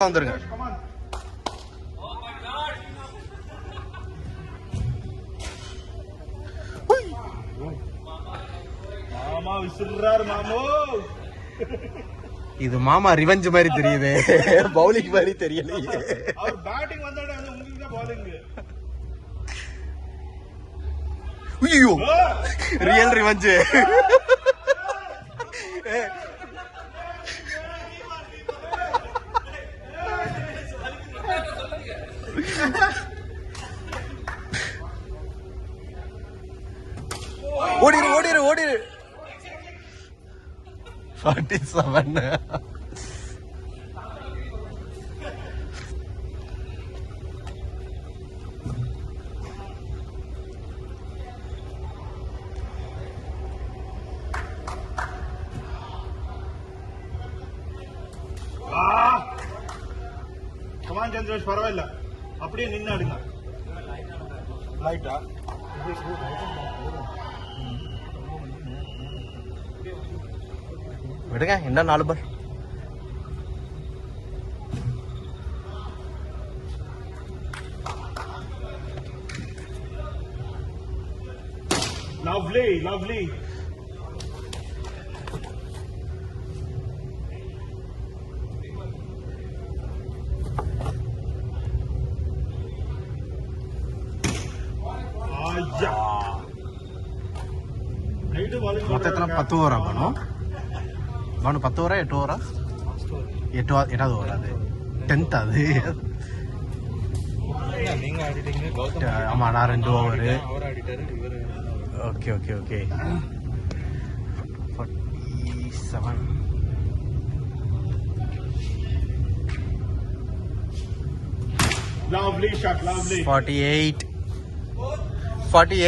வந்துருங்க. மாமா விசிறாரு மாமோ. இது மாமா ரிவெஞ்ச் மாதிரி தெரியுது, பவுலிங் மாதிரி தெரியலையே. அவர் பேட்டிங் வந்தானே அது உங்களுக்கு தான் பவுலிங். ஐயோ ரியல் ரிவெஞ்ச். ஓடிரு ஓடிரு ஓடிரு. 47. கமான் சந்திரேஷ், பரவாயில்ல, அப்படியே நின்று ஆடுங்க. லைட்டா விடுங்க, என்ன 4 பால். Lovely lovely. மொத்தத்துல 10 ஓவரா பண்ணும். 10 ஓவரா 8 ஓவரா? 8வது ஓவர். அது 10th. அது ஆமா, நான் 2 over. Okay okay okay. 47. Lovely shot, lovely. 48. 48.